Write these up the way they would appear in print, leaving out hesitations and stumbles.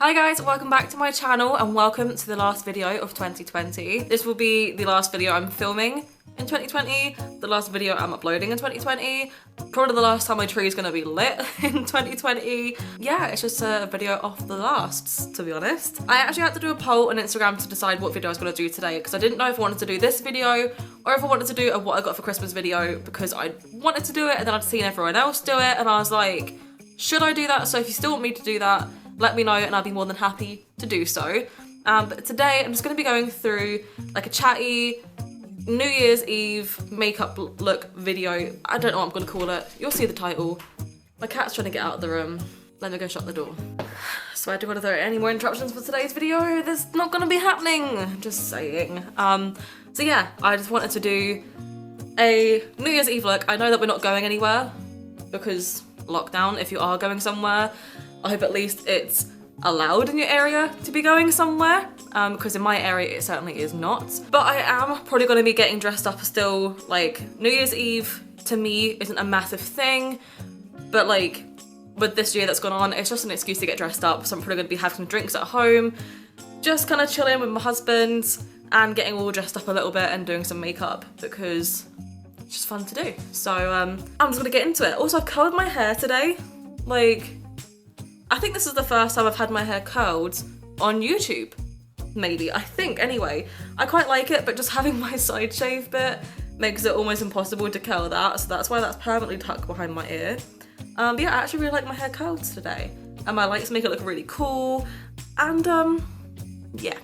Hi guys, welcome back to my channel and welcome to the last video of 2020. This will be the last video I'm filming in 2020, the last video I'm uploading in 2020, probably the last time my tree is going to be lit in 2020. Yeah, it's just a video of the lasts, to be honest. I actually had to do a poll on Instagram to decide what video I was going to do today because I didn't know if I wanted to do this video or if I wanted to do a what I got for Christmas video because I wanted to do it and then I'd seen everyone else do it and I was like, should I do that? So if you still want me to do that, let me know and I'll be more than happy to do so. But today I'm just going to be going through like a chatty New Year's Eve makeup look video. I don't know what I'm going to call it. You'll see the title. My cat's trying to get out of the room. Let me go shut the door. So I don't want to throw any more interruptions for today's video. That's not going to be happening. Just saying. So yeah, I just wanted to do a New Year's Eve look. I know that we're not going anywhere because lockdown. If you are going somewhere, I hope at least it's allowed in your area to be going somewhere, because in my area it certainly is not. But I am probably going to be getting dressed up still. Like, New Year's Eve to me isn't a massive thing, but like with this year that's gone on, it's just an excuse to get dressed up. So I'm probably going to be having some drinks at home, just kind of chilling with my husband and getting all dressed up a little bit and doing some makeup because it's just fun to do. So I'm just going to get into it. Also, I've curled my hair today. Like, I think this is the first time I've had my hair curled on YouTube. Maybe, I think, anyway. I quite like it, but just having my side shave bit makes it almost impossible to curl that, so that's why that's permanently tucked behind my ear. But yeah, I actually really like my hair curled today. And my lights make it look really cool, and yeah.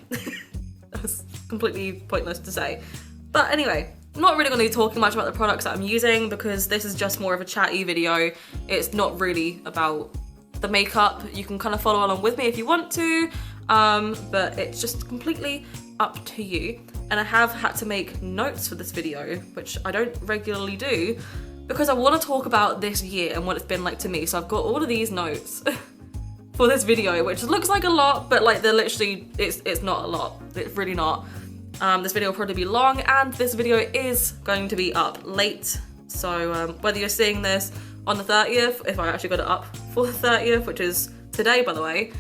That was completely pointless to say. But anyway, I'm not really going to be talking much about the products that I'm using because this is just more of a chatty video. It's not really about the makeup. You can kind of follow along with me if you want to, but it's just completely up to you. And I have had to make notes for this video, which I don't regularly do, because I want to talk about this year and what it's been like to me. So I've got all of these notes for this video, which looks like a lot, but like they're literally, it's not a lot. It's really not. This video will probably be long, and this video is going to be up late. So whether you're seeing this on the 30th, if I actually got it up for the 30th, which is today, by the way,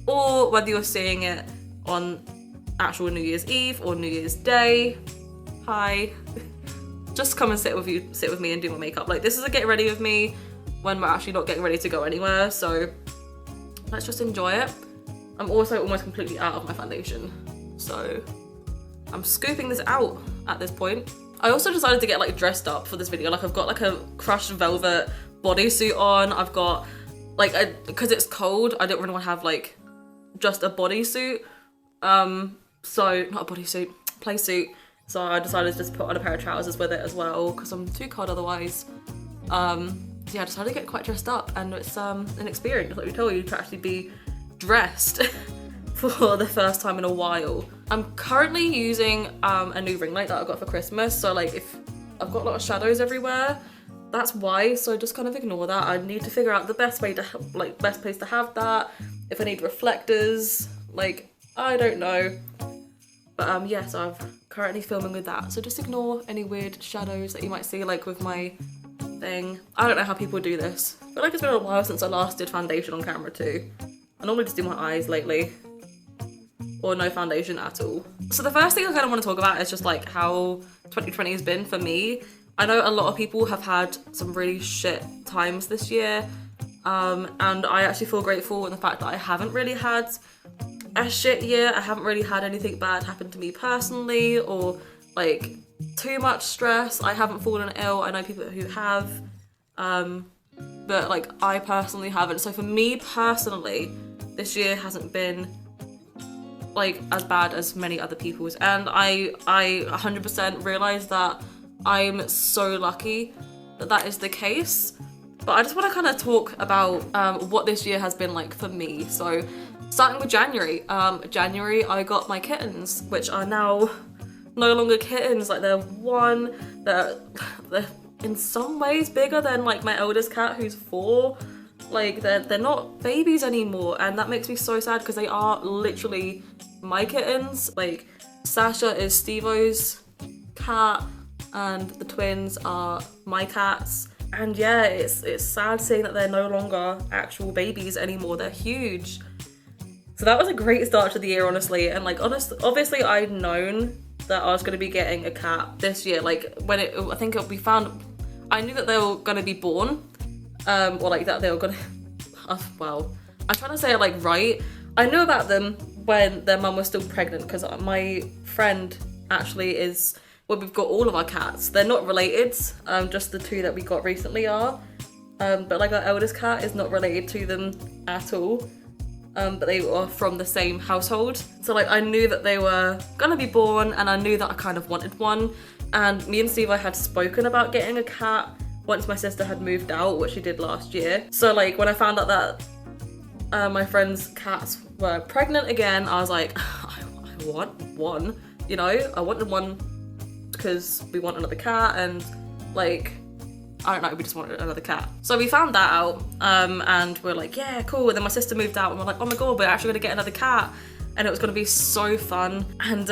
or whether you're seeing it on actual New Year's Eve or New Year's Day, hi. Just come and sit with me and do my makeup. Like, this is a get ready with me when we're actually not getting ready to go anywhere, so let's just enjoy it. I'm also almost completely out of my foundation, so I'm scooping this out at this point. I also decided to get like dressed up for this video. Like, I've got like a crushed velvet bodysuit on. I've got like, because it's cold, I don't really want to have like just a bodysuit. So not a bodysuit, play suit. So I decided to just put on a pair of trousers with it as well because I'm too cold otherwise. Yeah, I decided to get quite dressed up, and it's an experience, like we told you, to actually be dressed for the first time in a while. I'm currently using a new ring light that I got for Christmas, so like if I've got a lot of shadows everywhere, that's why, so just kind of ignore that. I need to figure out the best way to best place to have that, if I need reflectors, like I don't know. But yeah, so I'm currently filming with that, so just ignore any weird shadows that you might see like with my thing. I don't know how people do this. I feel like it's been a while since I last did foundation on camera too. I normally just do my eyes lately, or no foundation at all. So the first thing I kind of want to talk about is just like how 2020 has been for me. I know a lot of people have had some really shit times this year, and I actually feel grateful in the fact that I haven't really had a shit year. I haven't really had anything bad happen to me personally, or like too much stress. I haven't fallen ill. I know people who have, but like I personally haven't. So for me personally, this year hasn't been like as bad as many other people's, and I 100% realize that I'm so lucky that that is the case. But I just want to kind of talk about what this year has been like for me. So starting with January, I got my kittens, which are now no longer kittens. Like they're in some ways bigger than like my eldest cat, who's 4. Like they're not babies anymore, and that makes me so sad because they are literally my kittens. Like Sasha is Steve-O's cat and the twins are my cats, and yeah, it's sad seeing that they're no longer actual babies anymore. They're huge. So that was a great start to the year, honestly. And like, obviously I'd known that I was going to be getting a cat this year. Like when I think we found, I knew that they were going to be born, or like that they were going to, well, I'm trying to say it like right. I knew about them when their mum was still pregnant, because my friend actually is, well, we've got all of our cats. They're not related, just the two that we got recently are. But like our eldest cat is not related to them at all. But they were from the same household. So like I knew that they were gonna be born, and I knew that I kind of wanted one. And me and Steve had spoken about getting a cat once my sister had moved out, which she did last year. So like when I found out that my friend's cats were pregnant again, I was like, I want one, you know? I wanted one because we want another cat, and like, I don't know, we just wanted another cat. So we found that out, and we're like, yeah, cool. And then my sister moved out, and we're like, oh my god, we're actually gonna get another cat, and it was gonna be so fun. And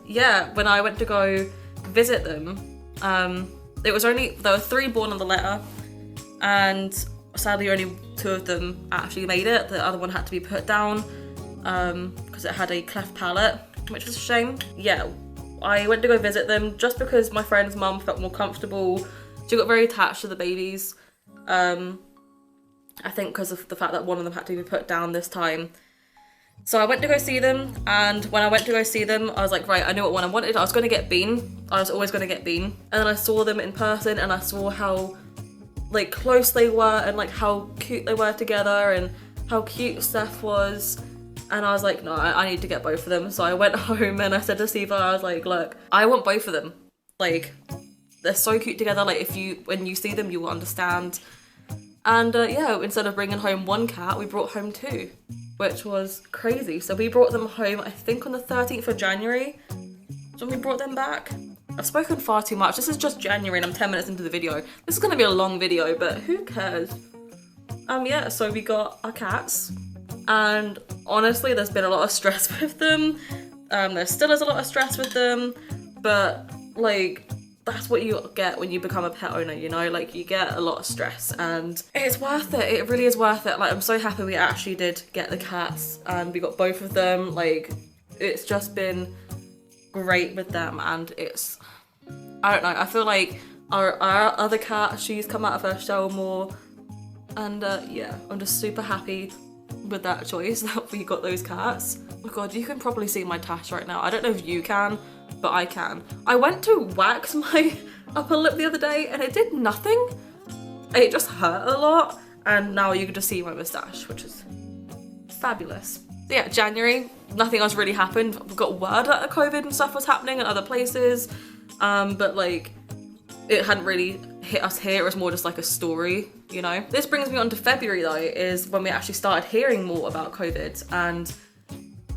yeah, when I went to go visit them, there were 3 born on the litter, and sadly only 2 of them actually made it. The other one had to be put down because it had a cleft palate, which was a shame. Yeah, I went to go visit them just because my friend's mum felt more comfortable. She got very attached to the babies. I think because of the fact that one of them had to be put down this time. So I went to go see them, and when I went to go see them, I was like, right, I knew what one I wanted. I was going to get Bean. I was always going to get Bean. And then I saw them in person, and I saw how like close they were, and like how cute they were together, and how cute Steph was. And I was like, no, I need to get both of them. So I went home and I said to Steve, I was like, look, I want both of them. Like, they're so cute together. Like when you see them, you will understand. And yeah, instead of bringing home 1 cat, we brought home 2, which was crazy. So we brought them home, I think on the 13th of January. So we brought them back. I've spoken far too much. This is just January and I'm 10 minutes into the video. This is gonna be a long video, but who cares? Yeah, so we got our cats, and honestly, there's been a lot of stress with them. There still is a lot of stress with them, but like, that's what you get when you become a pet owner, you know? Like, you get a lot of stress, and it's worth it. It really is worth it. Like, I'm so happy we actually did get the cats, and we got both of them. Like, it's just been great with them, and it's, I don't know, I feel like our other cat, she's come out of her shell more, and yeah, I'm just super happy with that choice that we got those cats. Oh my god, you can probably see my tash right now. I don't know if you can, but I can. I went to wax my upper lip the other day and it did nothing. It just hurt a lot, and now you can just see my moustache, which is fabulous. So yeah, January, nothing else really happened. We got word that the COVID and stuff was happening in other places, but like, it hadn't really hit us here. It was more just like a story, you know? This brings me on to February though, is when we actually started hearing more about COVID, and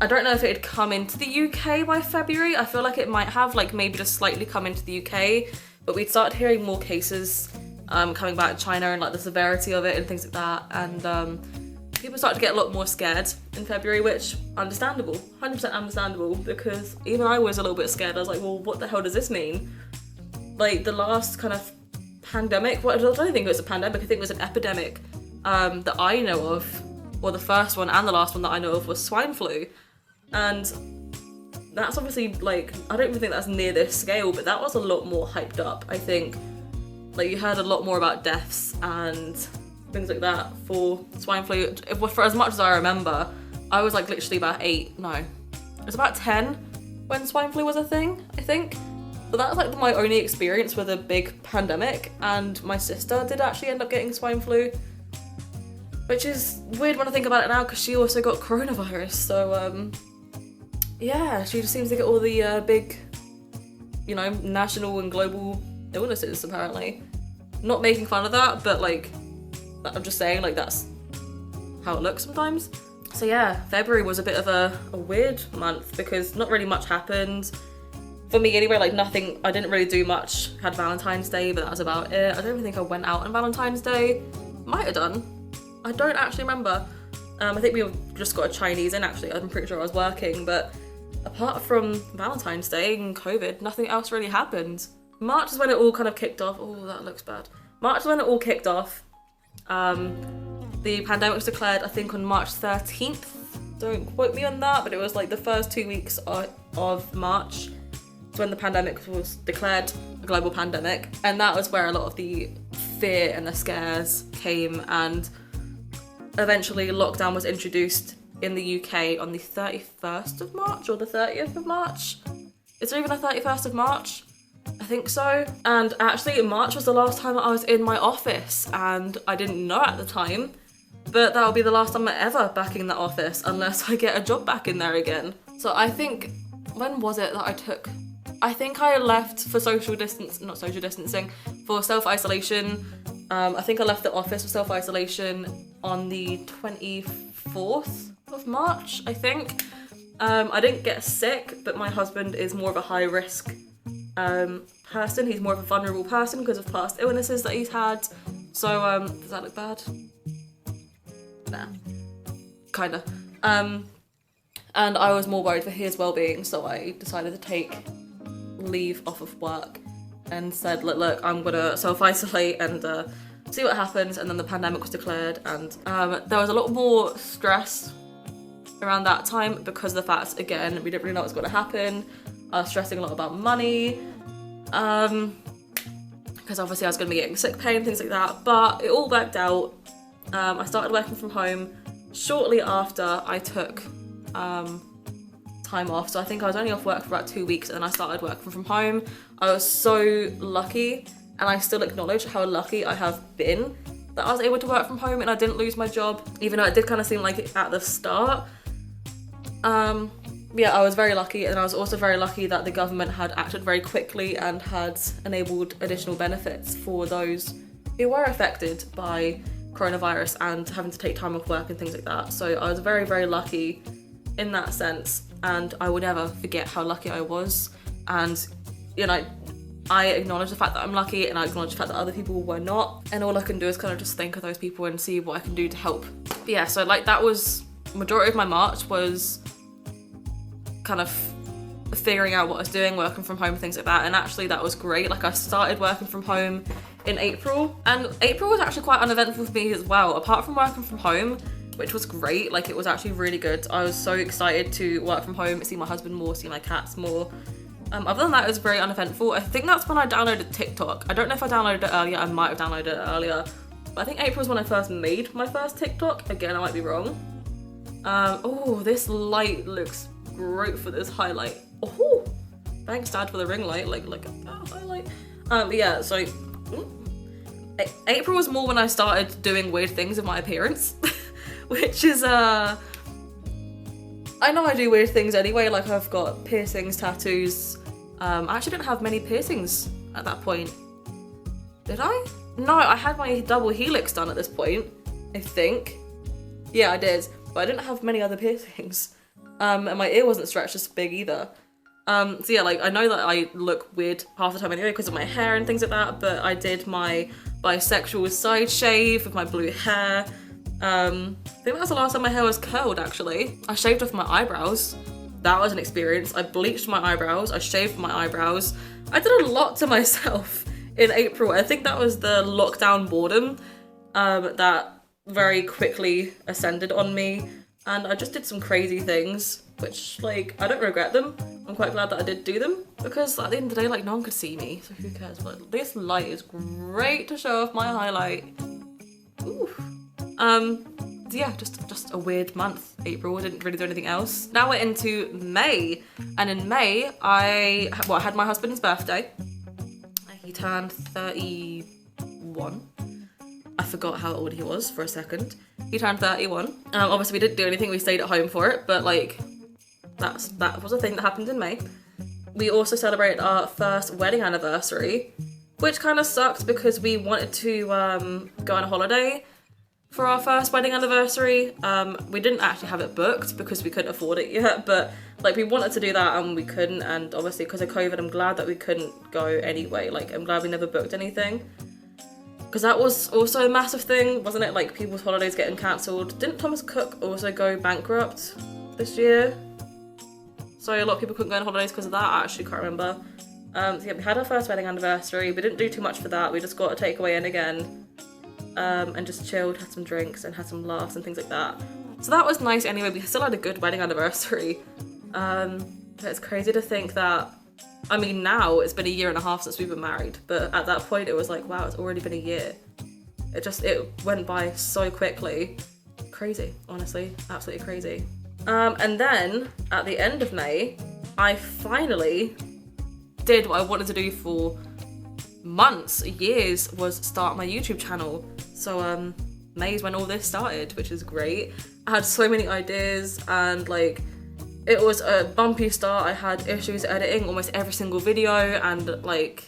I don't know if it had come into the UK by February. I feel like it might have, like maybe just slightly come into the UK, but we'd started hearing more cases coming back to China, and like the severity of it and things like that, and people started to get a lot more scared in February, which understandable, 100% understandable, because even I was a little bit scared. I was like, well, what the hell does this mean? Like the last kind of pandemic, well, I don't think it was a pandemic, I think it was an epidemic that I know of, or the first one and the last one that I know of was swine flu. And that's obviously like, I don't even think that's near this scale, but that was a lot more hyped up, I think. Like you heard a lot more about deaths and things like that for swine flu. For as much as I remember, I was like literally about 8, no, it was about 10 when swine flu was a thing, I think. But that was like my only experience with a big pandemic, and my sister did actually end up getting swine flu, which is weird when I think about it now, because she also got coronavirus. So yeah, she just seems to get all the big, you know, national and global illnesses apparently. Not making fun of that, but like, I'm just saying, like, that's how it looks sometimes. So yeah, February was a bit of a weird month because not really much happened. For me anyway, like nothing, I didn't really do much. Had Valentine's Day, but that was about it. I don't even think I went out on Valentine's Day. Might have done. I don't actually remember. I think we just got a Chinese in actually. I'm pretty sure I was working, but apart from Valentine's Day and COVID, nothing else really happened. March is when it all kind of kicked off. Oh, that looks bad. March is when it all kicked off. The pandemic was declared, I think, on March 13th, don't quote me on that, but it was like the first 2 weeks of March when the pandemic was declared a global pandemic, and that was where a lot of the fear and the scares came, and eventually lockdown was introduced in the UK on the 31st of March or the 30th of March. Is there even a 31st of March? I think so. And actually March was the last time I was in my office, and I didn't know at the time, but that'll be the last time I'm ever back in that office unless I get a job back in there again. So I think, when was it that I think I left for for self-isolation. I think I left the office for self-isolation on the 24th of March, I think. I didn't get sick, but my husband is more of a high risk person. He's more of a vulnerable person because of past illnesses that he's had. So, does that look bad? Nah. Kinda. And I was more worried for his well-being, so I decided to take leave off of work and said, look, I'm gonna self-isolate and see what happens. And then the pandemic was declared, and there was a lot more stress around that time because of the fact, again, we didn't really know what was going to happen. I was stressing a lot about money, because obviously I was going to be getting sick pay and things like that, but it all worked out. I started working from home shortly after I took time off, so I think I was only off work for about 2 weeks, and then I started working from home. I was so lucky, and I still acknowledge how lucky I have been that I was able to work from home and I didn't lose my job, even though it did kind of seem like it at the start. Yeah, I was very lucky, and I was also very lucky that the government had acted very quickly and had enabled additional benefits for those who were affected by coronavirus and having to take time off work and things like that. So I was very, very lucky in that sense, and I will never forget how lucky I was. And, you know, I acknowledge the fact that I'm lucky, and I acknowledge the fact that other people were not, and all I can do is kind of just think of those people and see what I can do to help. But yeah, so like that was, majority of my March was kind of figuring out what I was doing, working from home, things like that, and actually that was great. Like I started working from home in April, and April was actually quite uneventful for me as well, apart from working from home, which was great. Like it was actually really good. I was so excited to work from home, see my husband more, see my cats more. Other than that, it was very uneventful. I think that's when I downloaded TikTok. I don't know if I downloaded it earlier, I might have downloaded it earlier, but I think April was when I first made my first TikTok. Again, I might be wrong. Oh, this light looks great for this highlight. Oh, thanks Dad for the ring light, like that highlight. Yeah, so April was more when I started doing weird things with my appearance, which is, I know I do weird things anyway, like I've got piercings, tattoos. I actually didn't have many piercings at that point. Did I? No, I had my double helix done at this point, I think. Yeah, I did, but I didn't have many other piercings. And my ear wasn't stretched as big either. So yeah, like I know that I look weird half the time anyway because of my hair and things like that, but I did my bisexual side shave with my blue hair. I think that was the last time my hair was curled, actually. I shaved off my eyebrows. That was an experience. I bleached my eyebrows, I shaved my eyebrows. I did a lot to myself in April. I think that was the lockdown boredom that very quickly ascended on me. And I just did some crazy things, which, like, I don't regret them. I'm quite glad that I did do them, because at the end of the day, like, no one could see me, so who cares? But this light is great to show off my highlight. Ooh. Yeah, just a weird month. April, I didn't really do anything else. Now we're into May, and in May, I had my husband's birthday. He turned 31. I forgot how old he was for a second. He turned 31. Obviously we didn't do anything, we stayed at home for it, but like, that was a thing that happened in May. We also celebrated our first wedding anniversary, which kind of sucked because we wanted to go on a holiday for our first wedding anniversary. We didn't actually have it booked because we couldn't afford it yet, but like we wanted to do that and we couldn't, and obviously because of COVID, I'm glad that we couldn't go anyway. Like I'm glad we never booked anything. Because that was also a massive thing, wasn't it? Like people's holidays getting cancelled. Didn't Thomas Cook also go bankrupt this year? So a lot of people couldn't go on holidays because of that. I actually can't remember. So yeah, we had our first wedding anniversary. We didn't do too much for that. We just got a takeaway in again, and just chilled, had some drinks and had some laughs and things like that. So that was nice anyway. We still had a good wedding anniversary. But it's crazy to think that, I mean, now it's been a year and a half since we've been married, but at that point it was like, wow, it's already been a year. It went by so quickly. Crazy, honestly, absolutely crazy. And then at the end of May, I finally did what I wanted to do for months, years, was start my YouTube channel. So May is when all this started, which is great. I had so many ideas and like, it was a bumpy start. I had issues editing almost every single video and like,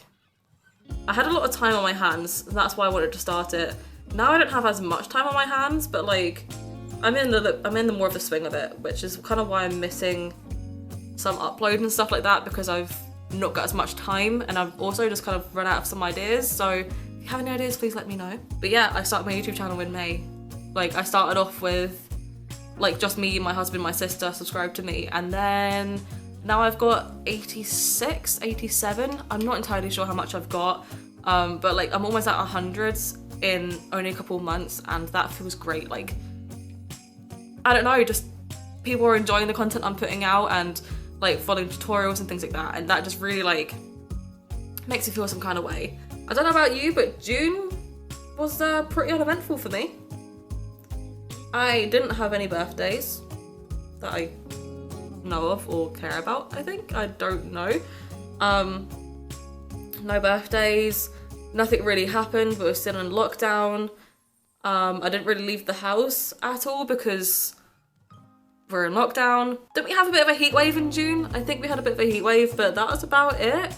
I had a lot of time on my hands. And that's why I wanted to start it. Now I don't have as much time on my hands, but like, I'm in the more of the swing of it, which is kind of why I'm missing some upload and stuff like that, because I've not got as much time and I've also just kind of run out of some ideas. So if you have any ideas, please let me know. But yeah, I started my YouTube channel in May. Like, I started off with like just me, my husband, my sister subscribed to me, and then now I've got 86, 87. I'm not entirely sure how much I've got, but like I'm almost at 100s in only a couple of months, and that feels great. Like, I don't know, just people are enjoying the content I'm putting out and like following tutorials and things like that, and that just really like makes me feel some kind of way. I don't know about you, but June was pretty uneventful for me. I didn't have any birthdays that I know of or care about, I think. I don't know. No birthdays, nothing really happened. We were still in lockdown. I didn't really leave the house at all because we're in lockdown. Didn't we have a bit of a heat wave in June? I think we had a bit of a heat wave, but that was about it.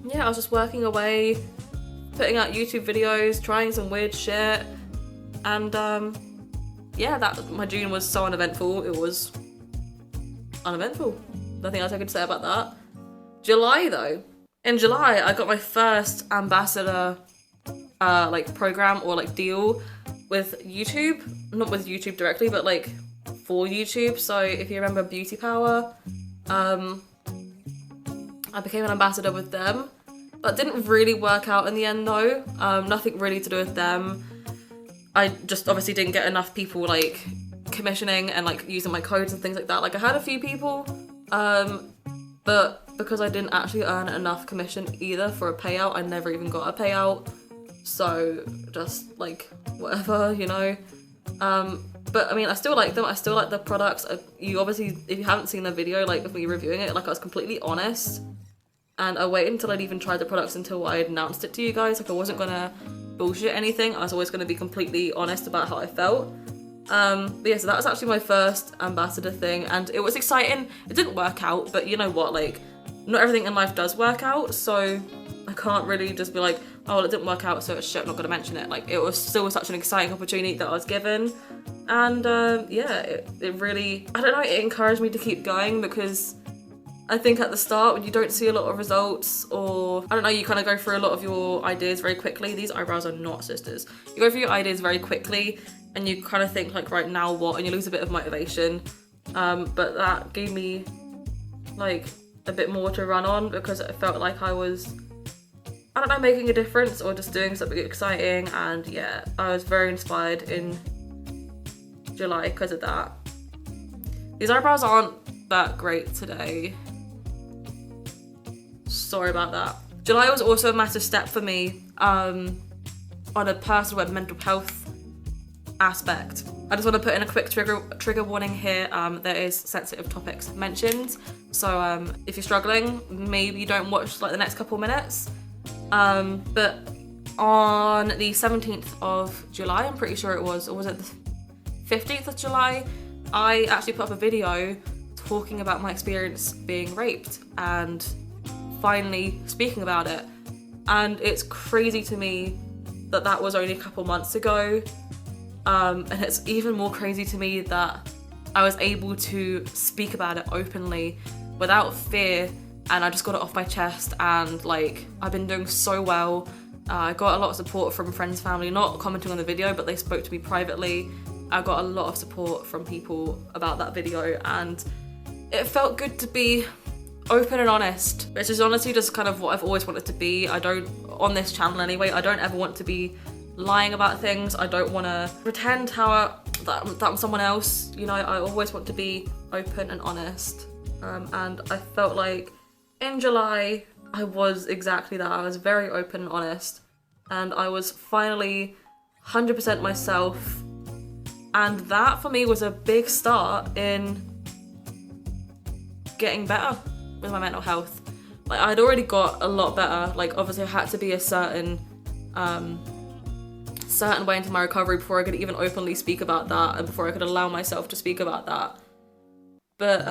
Yeah, I was just working away, putting out YouTube videos, trying some weird shit. And yeah, my June was so uneventful. It was uneventful. Nothing else I could say about that. July though. In July, I got my first ambassador like program or like deal with YouTube. Not with YouTube directly, but like for YouTube. So if you remember Beauty Power, I became an ambassador with them. That didn't really work out in the end though. Nothing really to do with them. I just obviously didn't get enough people like commissioning and like using my codes and things like that. Like I had a few people, but because I didn't actually earn enough commission either for a payout, I never even got a payout. So just like whatever, you know. But I mean, I still like them. I still like the products. You obviously, if you haven't seen the video, like of me reviewing it, like I was completely honest. And I waited until I'd even tried the products until I announced it to you guys. Like I wasn't gonna bullshit anything. I was always gonna be completely honest about how I felt. But yeah, so that was actually my first ambassador thing, and it was exciting. It didn't work out, but you know what, like not everything in life does work out, so I can't really just be like, oh well, it didn't work out, so it's shit, I'm not gonna mention it. Like it was still such an exciting opportunity that I was given, and yeah, it really, I don't know, it encouraged me to keep going, because I think at the start when you don't see a lot of results, or I don't know, you kind of go through a lot of your ideas very quickly. These eyebrows are not sisters. You go through your ideas very quickly and you kind of think like, right, now what? And you lose a bit of motivation. But that gave me like a bit more to run on, because it felt like I was, I don't know, making a difference or just doing something exciting. And yeah, I was very inspired in July because of that. These eyebrows aren't that great today. Sorry about that. July was also a massive step for me on a personal and mental health aspect. I just want to put in a quick trigger warning here. There is sensitive topics mentioned, so if you're struggling, maybe you don't watch like the next couple minutes. But on the 17th of July, I'm pretty sure it was, or was it the 15th of July, I actually put up a video talking about my experience being raped and finally speaking about it. And it's crazy to me that that was only a couple months ago. And it's even more crazy to me that I was able to speak about it openly without fear, and I just got it off my chest, and like I've been doing so well. I got a lot of support from friends, family, not commenting on the video, but they spoke to me privately. I got a lot of support from people about that video, and it felt good to be open and honest, which is honestly just kind of what I've always wanted to be. I don't, on this channel anyway, I don't ever want to be lying about things. I don't want to pretend how that I'm someone else. You know, I always want to be open and honest. And I felt like in July, I was exactly that. I was very open and honest. And I was finally 100% myself. And that for me was a big start in getting better with my mental health. Like, I'd already got a lot better. Like, obviously I had to be a certain way into my recovery before I could even openly speak about that, and before I could allow myself to speak about that. But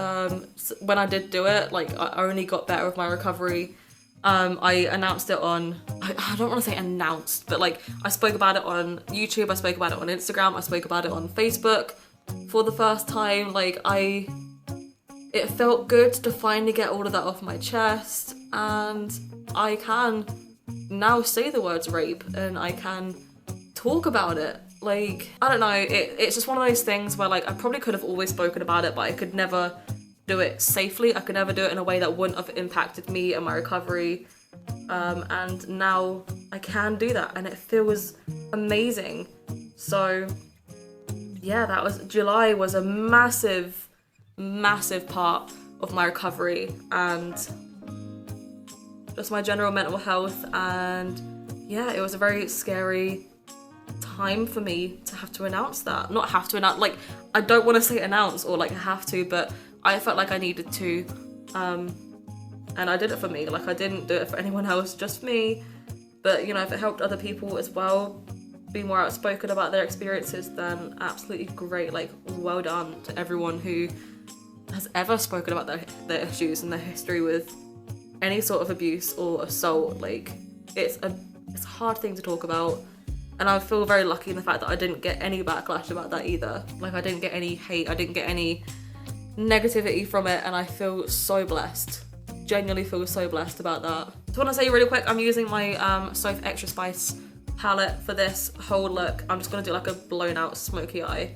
when I did do it, like, I only got better with my recovery. I announced it on, I don't want to say announced, but like, I spoke about it on YouTube, I spoke about it on Instagram, I spoke about it on Facebook for the first time. Like, it felt good to finally get all of that off my chest, and I can now say the words rape, and I can talk about it. Like, I don't know, it's just one of those things where, like, I probably could have always spoken about it, but I could never do it safely. I could never do it in a way that wouldn't have impacted me and my recovery. And now I can do that, and it feels amazing. So yeah, July was a massive part of my recovery and just my general mental health. And yeah, it was a very scary time for me to have to announce that. Not have to announce, like, I don't want to say announce or like I have to, but I felt like I needed to, and I did it for me. Like, I didn't do it for anyone else, just me. But, you know, if it helped other people as well be more outspoken about their experiences, then absolutely great. Like, well done to everyone who has ever spoken about their issues and their history with any sort of abuse or assault. Like, it's a hard thing to talk about. And I feel very lucky in the fact that I didn't get any backlash about that either. Like, I didn't get any hate, I didn't get any negativity from it, and I feel so blessed. Genuinely feel so blessed about that. So I want to say really quick, I'm using my Sof Extra Spice palette for this whole look. I'm just going to do like a blown out smoky eye.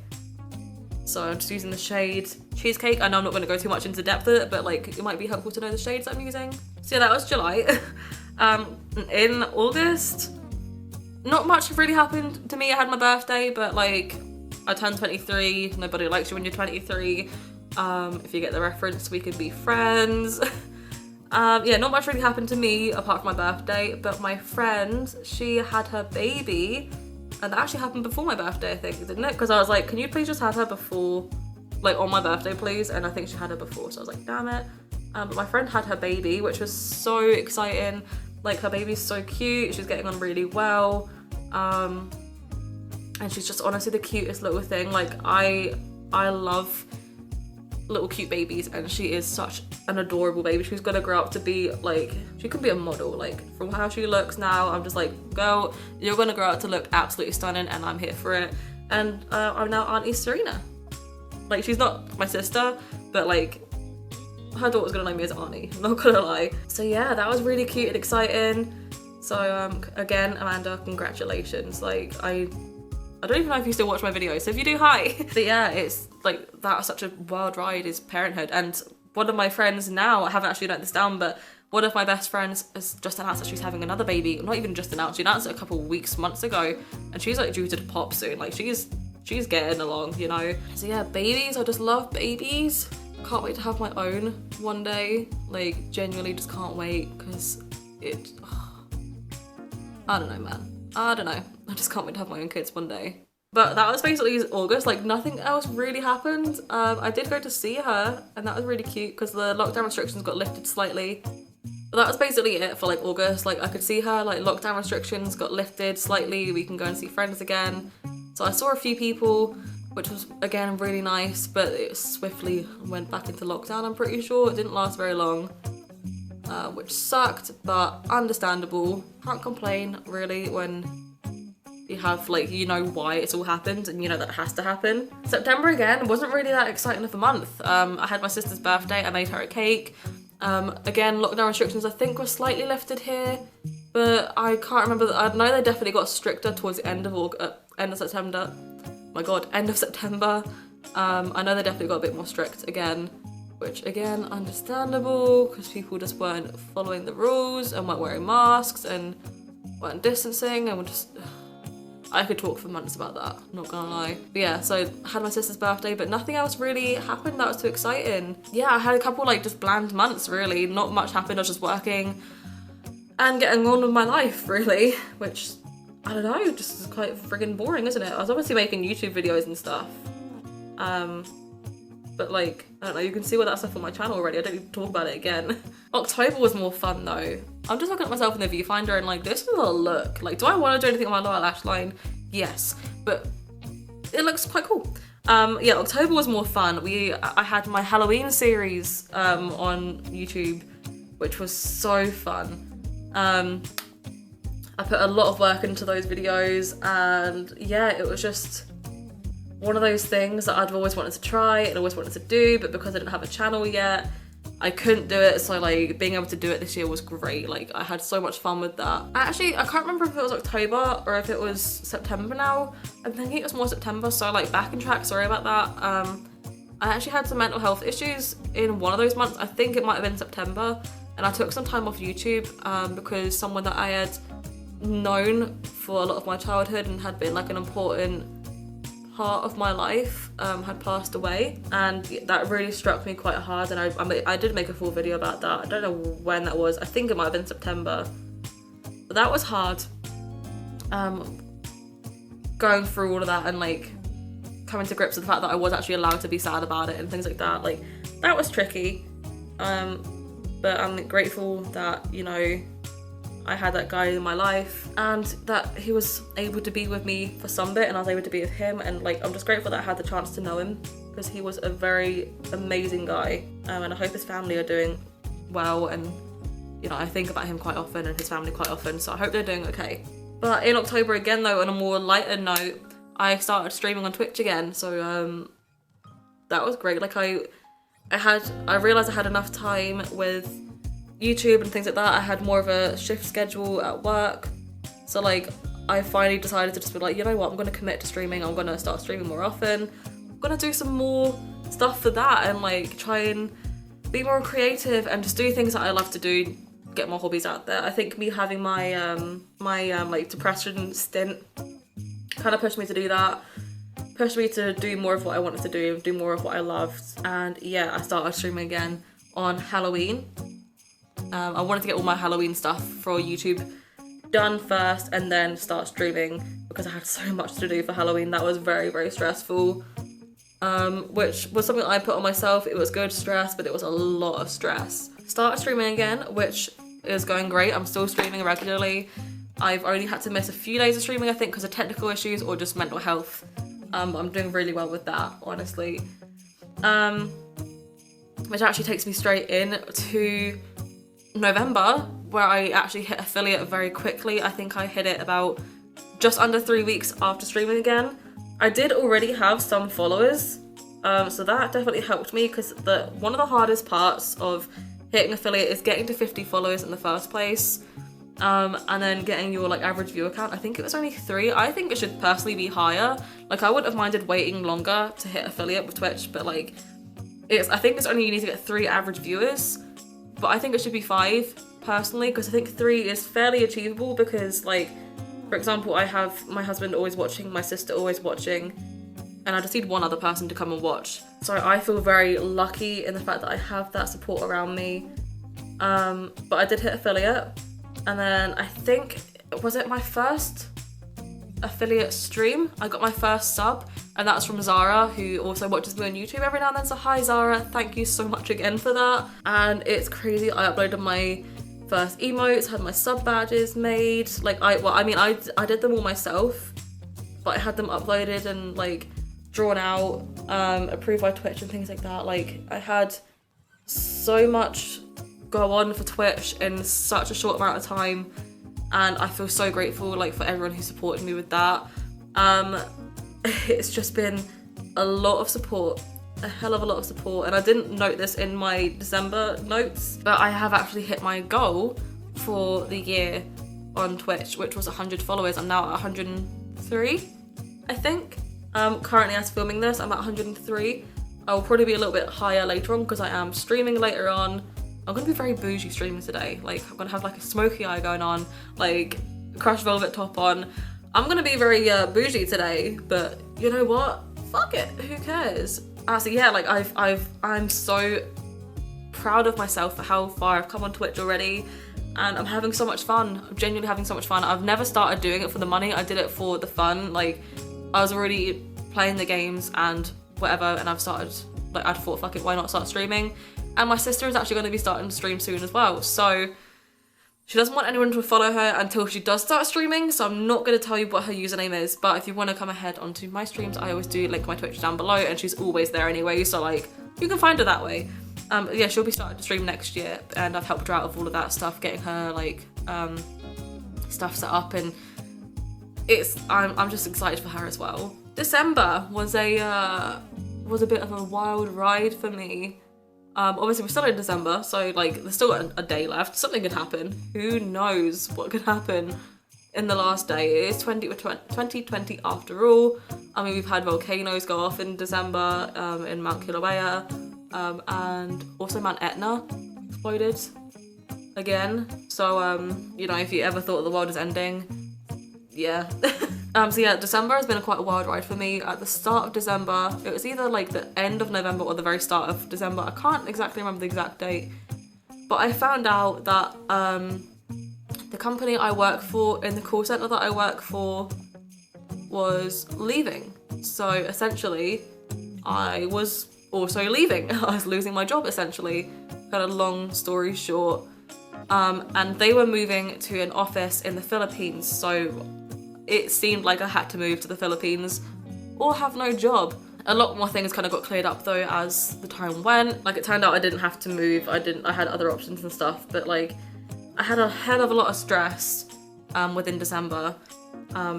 So I'm just using the shade Cheesecake. I know I'm not going to go too much into depth with it, but like, it might be helpful to know the shades I'm using. So yeah, that was July. In August, not much really happened to me. I had my birthday, but like, I turned 23. Nobody likes you when you're 23. If you get the reference, we could be friends. Yeah, not much really happened to me apart from my birthday, but my friend, she had her baby, and that actually happened before my birthday, I think, didn't it? Because I was like, can you please just have her before, like, on my birthday, please? And I think she had her before, so I was like, damn it. But my friend had her baby, which was so exciting. Like, her baby's so cute, she's getting on really well, and she's just honestly the cutest little thing. Like, I love little cute babies, and she is such an adorable baby. She's gonna grow up to be like, she could be a model. Like, from how she looks now, I'm just like, girl, you're gonna grow up to look absolutely stunning, and I'm here for it. And I'm now Auntie Serena. Like, she's not my sister, but like, her daughter's gonna know me as Auntie, I'm not gonna lie. So yeah, that was really cute and exciting. So again, Amanda, congratulations. Like, I don't even know if you still watch my videos, so if you do, hi. But yeah, it's like, that's such a wild ride is parenthood. And one of my friends now, I haven't actually noted this down, but one of my best friends has just announced that she's having another baby. Not even just announced, she announced it a couple of weeks, months ago, and she's like due to pop soon. Like, she's getting along, you know? So yeah, babies, I just love babies. Can't wait to have my own one day. Like, genuinely just can't wait, because I don't know, man. I don't know. I just can't wait to have my own kids one day. But that was basically August. Like, nothing else really happened. I did go to see her, and that was really cute because the lockdown restrictions got lifted slightly. But that was basically it for like August. Like, I could see her, like, lockdown restrictions got lifted slightly. We can go and see friends again. So I saw a few people, which was again really nice, but it swiftly went back into lockdown, I'm pretty sure. It didn't last very long. Which sucked, but understandable. Can't complain really when you have, like, you know why it's all happened and you know that it has to happen. September again wasn't really that exciting of a month. I had my sister's birthday, I made her a cake. Again, lockdown restrictions I think were slightly lifted here, but I can't remember. I know they definitely got stricter towards the end of September. My god, end of September. I know they definitely got a bit more strict again. Which again, understandable, because people just weren't following the rules and weren't wearing masks and weren't distancing and were just I could talk for months about that, not gonna lie. But yeah, so I had my sister's birthday, but nothing else really happened that was too exciting. Yeah, I had a couple like just bland months really. Not much happened, I was just working and getting on with my life really, which I don't know, just is quite friggin' boring, isn't it? I was obviously making YouTube videos and stuff. But like, I don't know, you can see all that stuff on my channel already. I don't need to talk about it again. October was more fun though. I'm just looking at myself in the viewfinder and like, this is a look. Like, do I want to do anything on my lower lash line? Yes, but it looks quite cool. Yeah, October was more fun. I had my Halloween series on YouTube, which was so fun. I put a lot of work into those videos, and yeah, it was just one of those things that I'd always wanted to try and always wanted to do, but because I didn't have a channel yet, I couldn't do it. So like being able to do it this year was great. Like I had so much fun with that. Actually, I can't remember if it was October or if it was September now. I'm thinking it was more September, so like back in track, sorry about that. I actually had some mental health issues in one of those months. I think it might have been September, and I took some time off YouTube because someone that I had known for a lot of my childhood and had been like an important part of my life had passed away, and that really struck me quite hard. And I did make a full video about that. I don't know when that was. I think it might have been September, but that was hard. Going through all of that and like coming to grips with the fact that I was actually allowed to be sad about it and things like that, like that was tricky. But I'm grateful that, you know, I had that guy in my life and that he was able to be with me for some bit and I was able to be with him, and like I'm just grateful that I had the chance to know him because he was a very amazing guy, and I hope his family are doing well, and you know, I think about him quite often and his family quite often, so I hope they're doing okay. But in October again though, on a more lighter note, I started streaming on Twitch again, so that was great. Like I realised I had enough time with YouTube and things like that. I had more of a shift schedule at work, so like I finally decided to just be like, you know what, I'm gonna commit to streaming. I'm gonna start streaming more often. I'm gonna do some more stuff for that and like try and be more creative and just do things that I love to do, get my hobbies out there. I think me having my like depression stint kind of pushed me to do that, pushed me to do more of what I wanted to do more of what I loved, and yeah, I started streaming again on Halloween. I wanted to get all my Halloween stuff for YouTube done first and then start streaming because I had so much to do for Halloween. That was very, very stressful, which was something I put on myself. It was good stress, but it was a lot of stress. Started streaming again, which is going great. I'm still streaming regularly. I've only had to miss a few days of streaming, I think, because of technical issues or just mental health. I'm doing really well with that, honestly. Which actually takes me straight in to November, where I actually hit affiliate very quickly. I think I hit it about just under 3 weeks after streaming again. I did already have some followers, so that definitely helped me, because one of the hardest parts of hitting affiliate is getting to 50 followers in the first place, and then getting your like average viewer count. I think it was only 3. I think it should personally be higher. Like I wouldn't have minded waiting longer to hit affiliate with Twitch, but like I think it's only you need to get 3 average viewers. But I think it should be 5 personally, because I think 3 is fairly achievable, because like, for example, I have my husband always watching, my sister always watching, and I just need one other person to come and watch. So I feel very lucky in the fact that I have that support around me. But I did hit affiliate, and then I think, was it my first affiliate stream? I got my first sub, and that's from Zara, who also watches me on YouTube every now and then. So hi Zara, thank you so much again for that. And it's crazy, I uploaded my first emotes, had my sub badges made. Like I did them all myself, but I had them uploaded and like drawn out, approved by Twitch and things like that. Like I had so much go on for Twitch in such a short amount of time, and I feel so grateful like for everyone who supported me with that. It's just been a lot of support, a hell of a lot of support, and I didn't note this in my December notes, but I have actually hit my goal for the year on Twitch, which was 100 followers. I'm now at 103, I think. Currently as filming this, I'm at 103. I will probably be a little bit higher later on because I am streaming later on. I'm gonna be very bougie streaming today. Like I'm gonna have like a smoky eye going on, like crushed velvet top on. I'm gonna be very bougie today, but you know what? Fuck it, who cares? So yeah, like I'm so proud of myself for how far I've come on Twitch already, and I'm having so much fun. I'm genuinely having so much fun. I've never started doing it for the money. I did it for the fun. Like, I was already playing the games and whatever, and I've started, like, I thought, fuck it, why not start streaming? And my sister is actually going to be starting to stream soon as well, so she doesn't want anyone to follow her until she does start streaming, so I'm not going to tell you what her username is, but if you want to come ahead onto my streams, I always do link my Twitch down below, and she's always there anyway, so like, you can find her that way. Yeah, she'll be starting to stream next year, and I've helped her out with all of that stuff, getting her like stuff set up, and I'm just excited for her as well. December was a bit of a wild ride for me. Obviously we're still in December, so like there's still a day left. Something could happen. Who knows what could happen in the last day? It is 2020 after all. I mean, we've had volcanoes go off in December in Mount Kilauea, and also Mount Etna exploded again. So you know, if you ever thought the world is ending, yeah. So yeah, December has been quite a wild ride for me. At the start of December, it was either like the end of November or the very start of December. I can't exactly remember the exact date, but I found out that the company I work for in the call center that I work for was leaving. So essentially, I was also leaving. I was losing my job essentially. Cut a long story short. And they were moving to an office in the Philippines, so it seemed like I had to move to the Philippines or have no job. A lot more things kind of got cleared up though as the time went. Like, it turned out I didn't have to move. I had other options and stuff, but like I had a hell of a lot of stress within December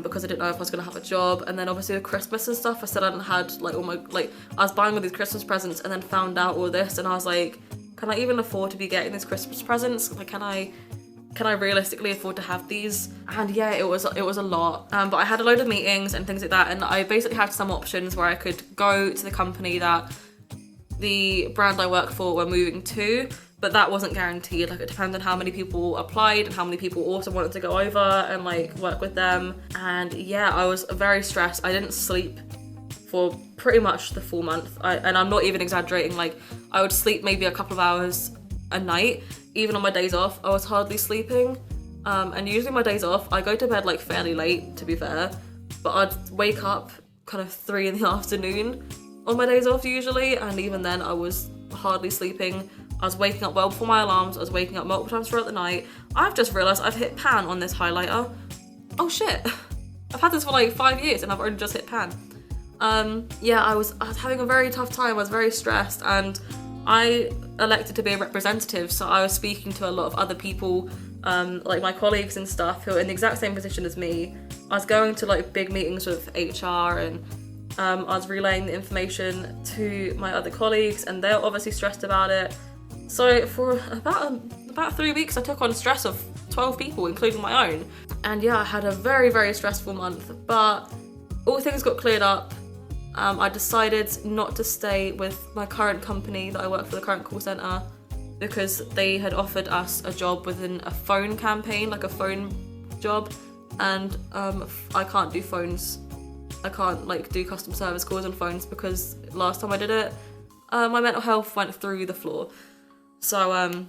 because I didn't know if I was gonna have a job. And then obviously with Christmas and stuff, I said I hadn't had like all my, like, I was buying all these Christmas presents and then found out all this, and I was like, can I even afford to be getting these Christmas presents? Like, can I realistically afford to have these? And yeah, it was a lot. But I had a load of meetings and things like that, and I basically had some options where I could go to the company that the brand I work for were moving to, but that wasn't guaranteed. Like, it depends on how many people applied and how many people also wanted to go over and like work with them. And yeah, I was very stressed. I didn't sleep for pretty much the full month. And I'm not even exaggerating. Like, I would sleep maybe a couple of hours a night. Even on my days off, I was hardly sleeping. And usually my days off, I go to bed like fairly late, to be fair, but I'd wake up kind of 3 in the afternoon on my days off usually, and even then I was hardly sleeping. I was waking up well before my alarms. I was waking up multiple times throughout the night. I've just realised I've hit pan on this highlighter. Oh shit. I've had this for like 5 years and I've already just hit pan. Yeah, I was having a very tough time. I was very stressed, and I elected to be a representative, so I was speaking to a lot of other people, like my colleagues and stuff, who are in the exact same position as me. I was going to like big meetings with HR, and I was relaying the information to my other colleagues, and they're obviously stressed about it. So for about 3 weeks, I took on stress of 12 people, including my own. And yeah, I had a very, very stressful month, but all things got cleared up. I decided not to stay with my current company that I work for, the current call center, because they had offered us a job within a phone campaign, like a phone job, and I can't do phones. I can't like do customer service calls on phones because last time I did it, my mental health went through the floor. So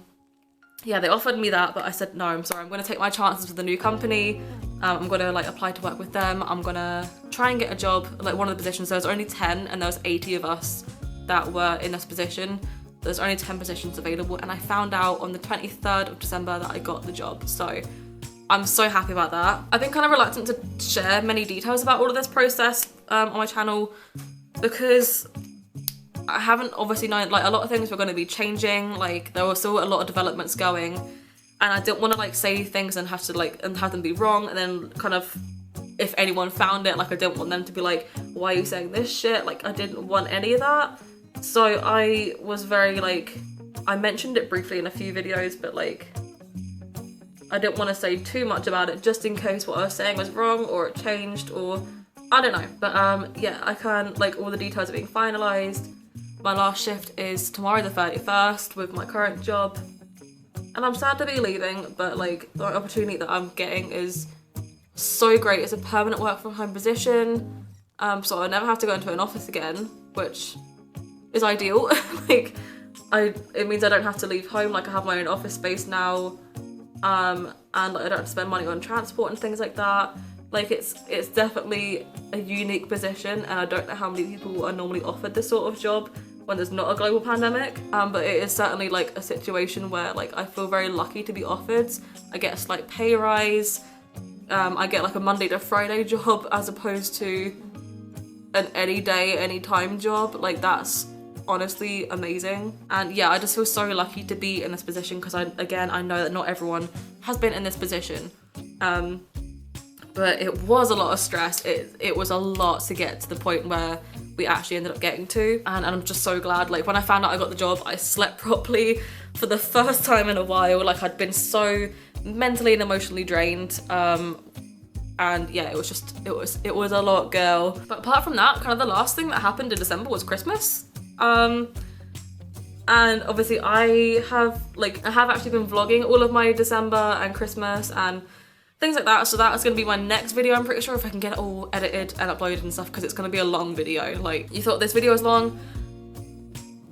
yeah, they offered me that, but I said no, I'm sorry, I'm gonna take my chances with the new company. I'm gonna like apply to work with them. I'm gonna try and get a job, like one of the positions. There was only 10 and there was 80 of us that were in this position. There's only 10 positions available, and I found out on the 23rd of December that I got the job. So I'm so happy about that. I've been kind of reluctant to share many details about all of this process on my channel because I haven't obviously known, like, a lot of things were going to be changing. Like, there were still a lot of developments going, and I didn't want to like say things and have to like and have them be wrong, and then kind of if anyone found it, like, I didn't want them to be like, why are you saying this shit? Like, I didn't want any of that. So I was very like, I mentioned it briefly in a few videos, but like I didn't want to say too much about it just in case what I was saying was wrong or it changed, or I don't know. But yeah, I can, like, all the details are being finalized. My last shift is tomorrow the 31st with my current job, and I'm sad to be leaving, but like the opportunity that I'm getting is so great. It's a permanent work from home position, so I never have to go into an office again, which is ideal. Like, it means I don't have to leave home. Like, I have my own office space now, and I don't have to spend money on transport and things like that. Like, it's definitely a unique position, and I don't know how many people are normally offered this sort of job when there's not a global pandemic, but it is certainly like a situation where like I feel very lucky to be offered. I get a slight pay rise, I get like a Monday to Friday job as opposed to an any day, anytime job. Like, that's honestly amazing. And yeah, I just feel so lucky to be in this position, because I know that not everyone has been in this position. But it was a lot of stress. It was a lot to get to the point where we actually ended up getting to, and I'm just so glad. Like, when I found out I got the job, I slept properly for the first time in a while. Like, I'd been so mentally and emotionally drained, and yeah, it was a lot, girl. But apart from that, kind of the last thing that happened in December was Christmas. And obviously I have actually been vlogging all of my December and Christmas and things like that, so that's gonna be my next video, I'm pretty sure, if I can get it all edited and uploaded and stuff, because it's gonna be a long video. Like, you thought this video was long,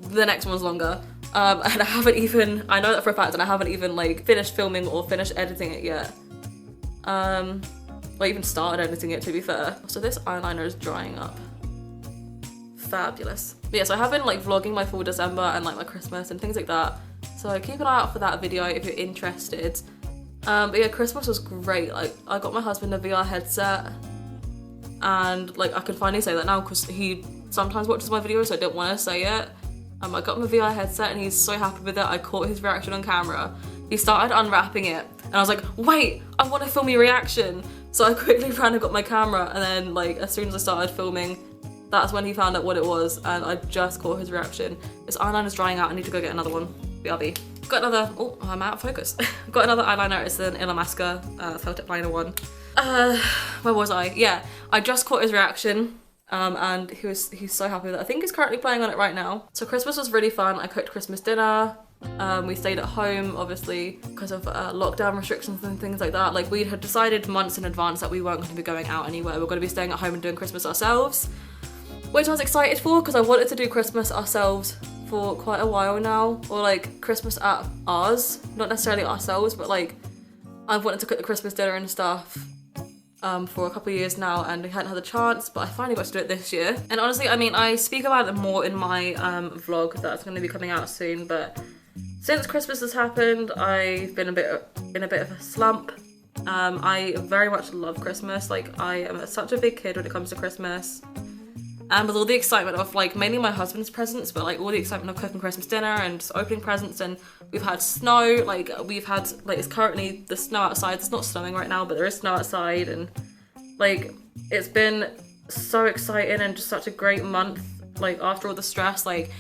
the next one's longer. And I know that for a fact, and I haven't even like finished filming or finished editing it yet. Or even started editing it, to be fair. So this eyeliner is drying up. Fabulous. But yeah, so I have been like vlogging my full December and like my Christmas and things like that, so keep an eye out for that video if you're interested. But yeah, Christmas was great. Like, I got my husband a VR headset, and like I can finally say that now because he sometimes watches my videos, so I didn't want to say it. I got him a VR headset and he's so happy with it. I caught his reaction on camera. He started unwrapping it and I was like, wait, I want to film your reaction. So I quickly ran and got my camera, and then like as soon as I started filming, that's when he found out what it was, and I just caught his reaction. This eyeliner's drying out. I need to go get another one. BRB. Got another, oh, I'm out of focus. Got another eyeliner, it's an Illamasqua felt tip liner one. Where was I? Yeah, I just caught his reaction, and he's so happy with it. I think he's currently playing on it right now. So Christmas was really fun. I cooked Christmas dinner. We stayed at home, obviously, because of lockdown restrictions and things like that. Like, we had decided months in advance that we weren't going to be going out anywhere. We were going to be staying at home and doing Christmas ourselves, which I was excited for, because I wanted to do Christmas ourselves for quite a while now, or like Christmas at ours, not necessarily ourselves, but like I've wanted to cook the Christmas dinner and stuff for a couple of years now, and I hadn't had the chance, but I finally got to do it this year. And honestly, I mean, I speak about it more in my vlog that's going to be coming out soon, but since Christmas has happened, I've been in a bit of a slump. I very much love Christmas. Like, I am such a big kid when it comes to Christmas. And with all the excitement of like mainly my husband's presents, but like all the excitement of cooking Christmas dinner and just opening presents, and we've had snow, like we've had, like, it's currently the snow outside. It's not snowing right now, but there is snow outside, and like it's been so exciting and just such a great month. Like, after all the stress, like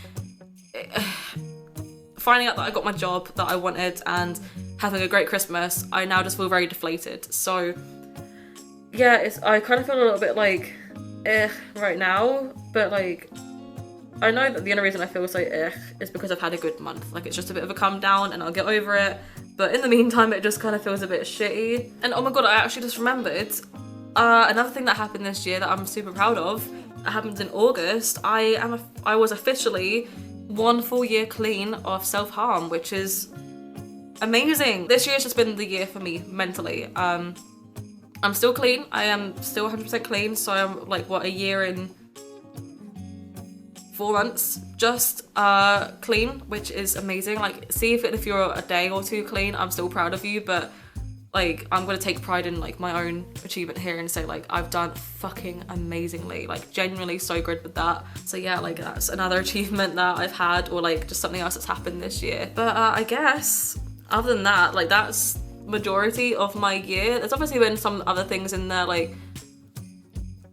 finding out that I got my job that I wanted and having a great Christmas, I now just feel very deflated. So yeah, I kind of feel a little bit like right now, but like I know that the only reason I feel so is because I've had a good month. Like, it's just a bit of a come down and I'll get over it, but in the meantime it just kind of feels a bit shitty. And oh my god, I actually just remembered another thing that happened this year that I'm super proud of. It happened in August. I was officially 1 full year clean of self-harm, which is amazing. This year's just been the year for me mentally. I'm still clean. I am still 100% clean, so I'm like, what, a year and 4 months just clean, which is amazing. Like, see if you're a day or two clean, I'm still proud of you, but like, I'm gonna take pride in like my own achievement here and say like I've done fucking amazingly, like genuinely so good with that. So yeah, like that's another achievement that I've had, or like just something else that's happened this year. But I guess other than that, like that's majority of my year. There's obviously been some other things in there, like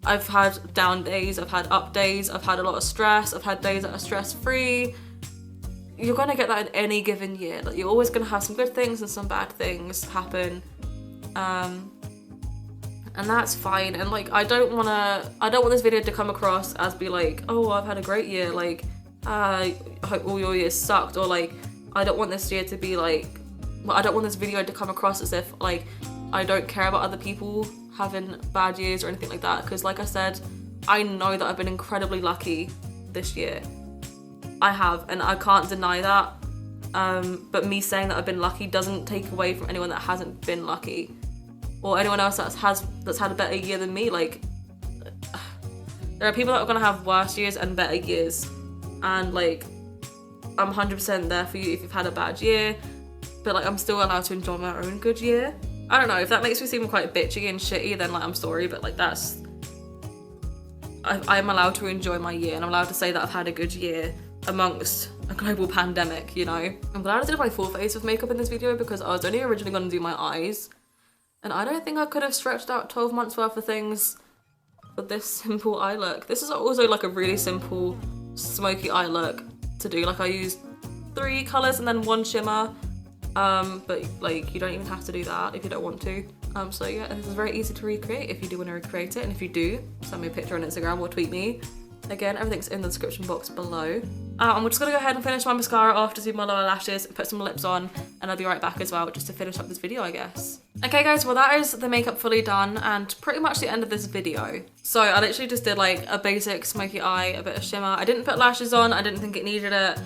I've had down days, I've had up days, I've had a lot of stress, I've had days that are stress-free. You're gonna get that in any given year. Like, you're always gonna have some good things and some bad things happen, and that's fine. And like, I don't want this video to come across as be like, oh, I've had a great year, like I hope all your years sucked, or like I don't want this year to be like, I don't want this video to come across as if like I don't care about other people having bad years or anything like that, because like I said, I know that I've been incredibly lucky this year. I have, and I can't deny that. But me saying that I've been lucky doesn't take away from anyone that hasn't been lucky, or anyone else that's had a better year than me. Like, there are people that are gonna have worse years and better years, and like, I'm 100% there for you if you've had a bad year, but like, I'm still allowed to enjoy my own good year. I don't know, if that makes me seem quite bitchy and shitty, then like, I'm sorry, but like, I'm allowed to enjoy my year, and I'm allowed to say that I've had a good year amongst a global pandemic, you know? I'm glad I did my full face of makeup in this video, because I was only originally gonna do my eyes, and I don't think I could have stretched out 12 months worth of things for this simple eye look. This is also like a really simple smoky eye look to do. Like, I used 3 colours and then 1 shimmer, but like, you don't even have to do that if you don't want to. So yeah, this is very easy to recreate if you do want to recreate it, and if you do, send me a picture on Instagram or tweet me. Again, everything's in the description box below. I'm just gonna go ahead and finish my mascara off to do my lower lashes, put some lips on, and I'll be right back as well, just to finish up this video, I guess. Okay guys, well that is the makeup fully done, and pretty much the end of this video. So I literally just did like a basic smoky eye, a bit of shimmer. I didn't put lashes on, I didn't think it needed it,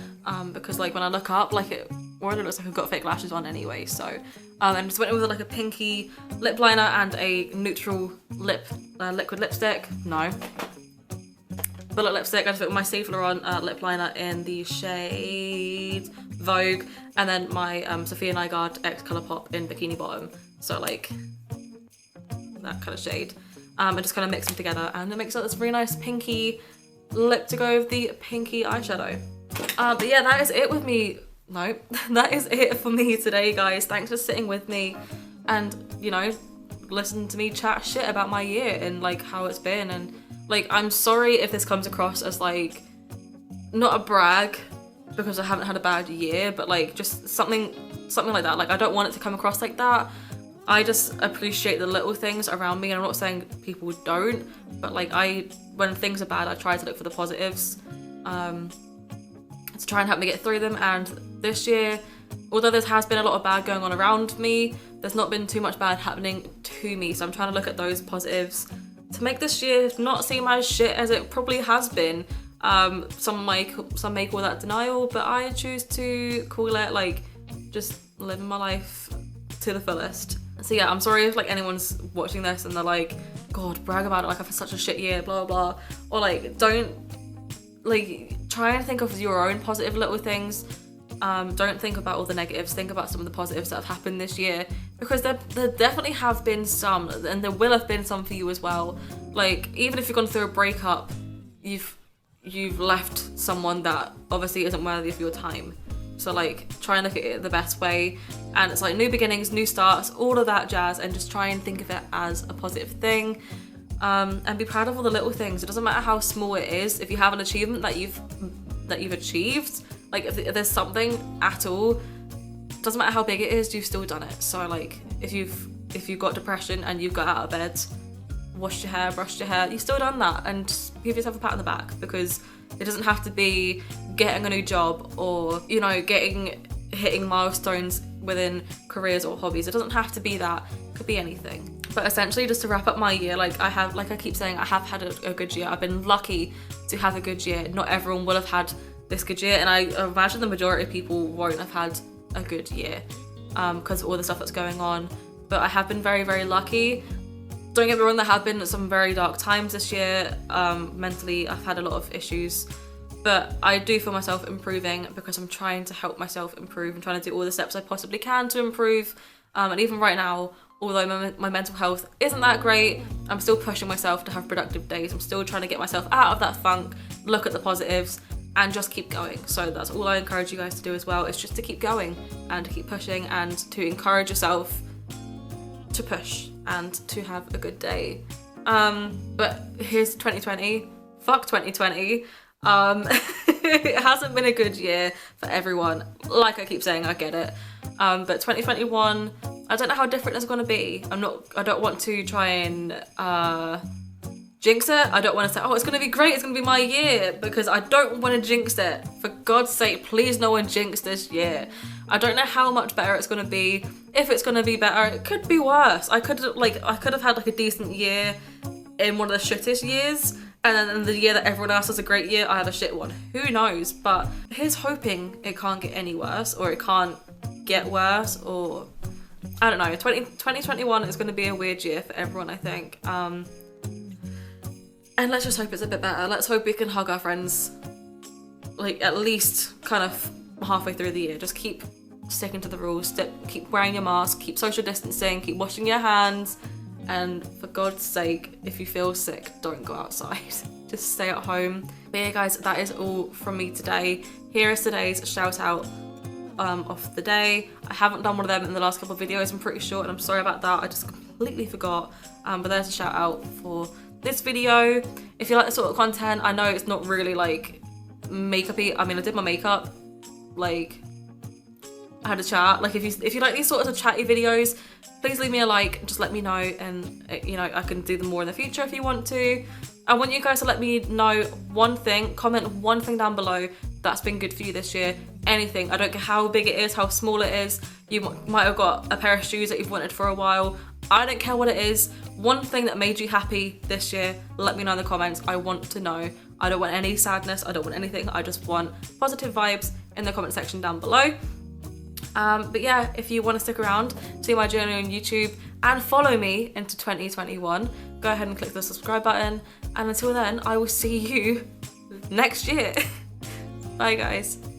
because like when I look up, like it already looks like I've got fake lashes on anyway, so. And just went in with like a pinky lip liner and a neutral liquid lipstick. No. Bullet lipstick. I just put my Saint Laurent lip liner in the shade Vogue, and then my Sophia Nygaard X Colourpop in Bikini Bottom. So like that kind of shade. And just kind of mix them together, and it makes up this really nice pinky lip to go with the pinky eyeshadow. But yeah, that is it with me. No, that is it for me today, guys. Thanks for sitting with me and, you know, listen to me chat shit about my year and like how it's been. And like, I'm sorry if this comes across as like, not a brag because I haven't had a bad year, but like just something like that. Like, I don't want it to come across like that. I just appreciate the little things around me, and I'm not saying people don't, but like, when things are bad, I try to look for the positives to try and help me get through them. And this year, although there has been a lot of bad going on around me, there's not been too much bad happening to me, so I'm trying to look at those positives to make this year not seem as shit as it probably has been. Some may call that denial, but I choose to call it like just living my life to the fullest. So yeah, I'm sorry if like anyone's watching this and they're like, God, brag about it like I've had such a shit year, blah blah blah, or like, don't, like, try and think of your own positive little things. Don't think about all the negatives, think about some of the positives that have happened this year, because there definitely have been some, and there will have been some for you as well. Like, even if you've gone through a breakup, you've left someone that obviously isn't worthy of your time. So like, try and look at it the best way, and it's like new beginnings, new starts, all of that jazz, and just try and think of it as a positive thing. And be proud of all the little things. It doesn't matter how small it is. If you have an achievement that you've achieved, like if there's something at all, doesn't matter how big it is, you've still done it. So like, if you've got depression and you've got out of bed, washed your hair, brushed your hair, you've still done that, and just give yourself a pat on the back, because it doesn't have to be getting a new job or, you know, hitting milestones within careers or hobbies. It doesn't have to be that. It could be anything. But essentially, just to wrap up my year, like I keep saying, I have had a good year. I've been lucky to have a good year. Not everyone will have had this good year, and I imagine the majority of people won't have had a good year because of all the stuff that's going on. But I have been very, very lucky. Don't get me wrong, there have been some very dark times this year. Mentally, I've had a lot of issues, but I do feel myself improving because I'm trying to help myself improve. I'm trying to do all the steps I possibly can to improve. And even right now, although my mental health isn't that great, I'm still pushing myself to have productive days. I'm still trying to get myself out of that funk, look at the positives, and just keep going. So that's all I encourage you guys to do as well, is just to keep going and to keep pushing and to encourage yourself to push and to have a good day. But here's 2020. Fuck 2020. It hasn't been a good year for everyone. Like I keep saying, I get it. But 2021, I don't know how different it's going to be. I don't want to try and jinx it. I don't want to say, oh, it's going to be great, it's going to be my year, because I don't want to jinx it. For God's sake, please no one jinx this year. I don't know how much better it's going to be. If it's going to be better, it could be worse. I could have had like a decent year in one of the shittest years, and then in the year that everyone else has a great year, I have a shit one. Who knows? But here's hoping it can't get any worse, or it can't get worse, or I don't know. 2021 is going to be a weird year for everyone, I think. And let's just hope it's a bit better. Let's hope we can hug our friends, like, at least kind of halfway through the year. Just keep sticking to the rules, keep wearing your mask, keep social distancing, keep washing your hands, and for God's sake, if you feel sick, don't go outside. Just stay at home. But yeah, guys, that is all from me today. Here is today's shout out of the day. I haven't done one of them in the last couple of videos, I'm pretty sure, and I'm sorry about that. I just completely forgot. But there's a shout out for this video. If you like this sort of content, I know it's not really like makeup-y. I mean, I did my makeup, like I had a chat. Like if you like these sorts of chatty videos, please leave me a like, just let me know, and you know, I can do them more in the future if you want to. I want you guys to let me know one thing, comment one thing down below that's been good for you this year. Anything, I don't care how big it is, how small it is. You might have got a pair of shoes that you've wanted for a while. I don't care what it is. One thing that made you happy this year, let me know in the comments. I want to know. I don't want any sadness, I don't want anything. I just want positive vibes in the comment section down below. But yeah, if you want to stick around, see my journey on YouTube and follow me into 2021, go ahead and click the subscribe button. And until then, I will see you next year. Bye guys.